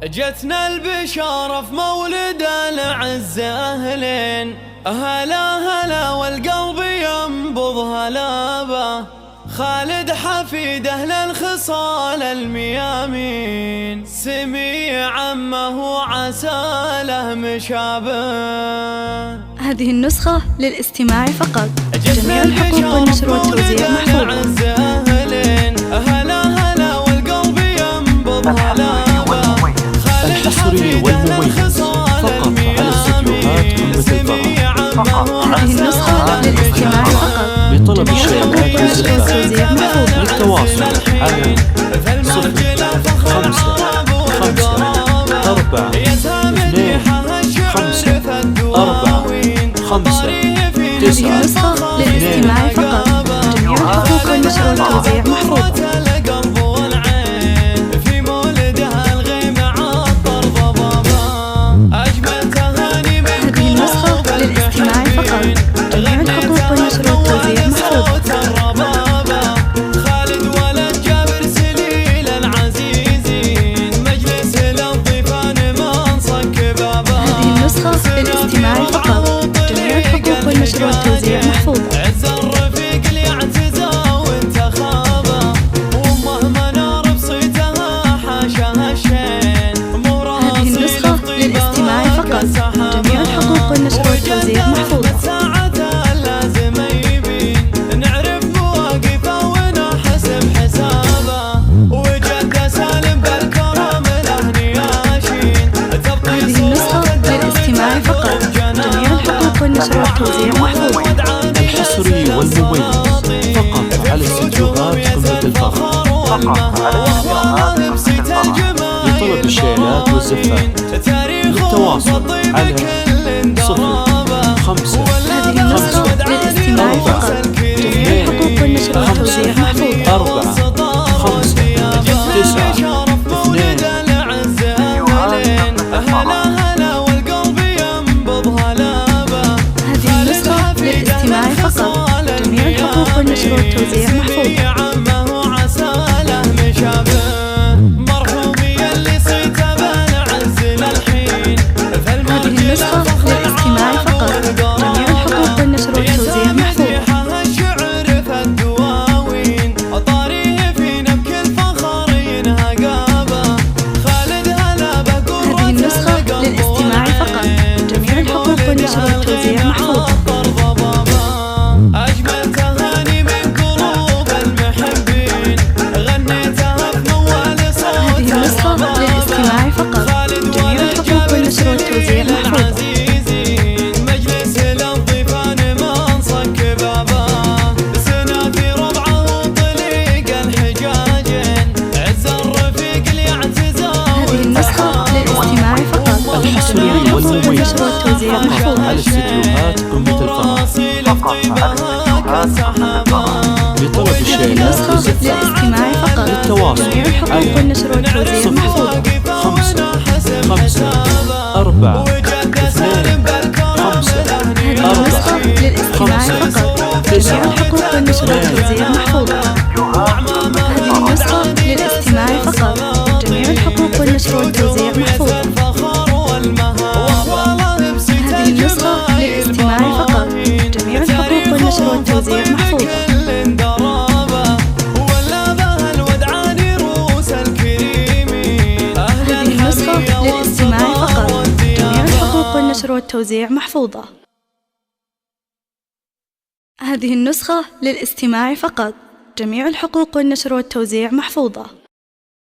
جتنا البشارة في مولد العز أهلين، هلا هلا والقلب ينبض هلابة. خالد حفيد أهل الخصال الميامين، سمي عمه عسى له مشابه. هذه النسخة للاستماع فقط، جميع الحقوق والنشر والتوزيع محفوظة. هلا هلا والقلب ينبض هلابة. الحصري والمميز فقط على استديوهات قمة الفرح. هذه النسخة للاستماع فقط، بطلب الشيئات والزفاف. للتواصل على 054 هذه النسخة للاستماع فقط، جميع الحقوق والنشر والتوزيع محفوظة. والتوزيع محفوظة. عز الرفيق ليعتزى وانت خابه، ومهما نار بصيتها حاشاها الشين. هذه النسخة للاستماع فقط، جميع الحقوق والنشر والتوزيع محفوظة. ساعتها لازم يبين نعرف مواقفه ونحسب حسابه، وجد سالم بالكرم له نياشين. هذه النسخة للاستماع فقط، جميع الحقوق والنشر والتوزيع محفوظة. الحصري والمميز فقط على استديوهات قمة الفرح. لطلب الشيئات والزفاف. للتواصل على 055 هذه النسخة للاستماع فقط، جميع الحقوق والنشر والتوزيع محفوظة. 4 جميع الحقوق والنشر والتوزيع محفوظة. عمه عسى له مشابه، مرحومي اللي صيته بالعز للحين. هذه النسخة للاستماع فقط، جميع الحقوق والنشر والتوزيع محفوظة. الشعر في الدواوين، طاريه في نبك الفخر ينهقابه. خالد هلا بقوة. هذه النسخة للاستماع فقط، جميع الحقوق والنشر والتوزيع محفوظة. مجلس للضيفان منصك بابا، سنا في ربعه وطليق الحجاجين. عز الرفيق ليعتزى. هذه النسخة للاستماع فقط، جميع الحقوق والنشر والتوزيع محفوظة. على استديوهات قمة الفرح. لطلب الشيئات والزفاف. للاستماع فقط، للتواصل جميع الحقوق والنشر والتوزيع محفوظة. 4 هذه النسخة للاستماع فقط، جميع الحقوق والنشر والتوزيع محفوظة. هذه النسخة للاستماع فقط، جميع الحقوق والنشر والتوزيع محفوظة. هذه النسخة للاستماع فقط، جميع الحقوق والنشر والتوزيع محفوظة. هذه النسخة للاستماع فقط، جميع الحقوق والنشر والتوزيع محفوظة. هذه النسخة للاستماع فقط، جميع الحقوق والنشر والتوزيع محفوظة.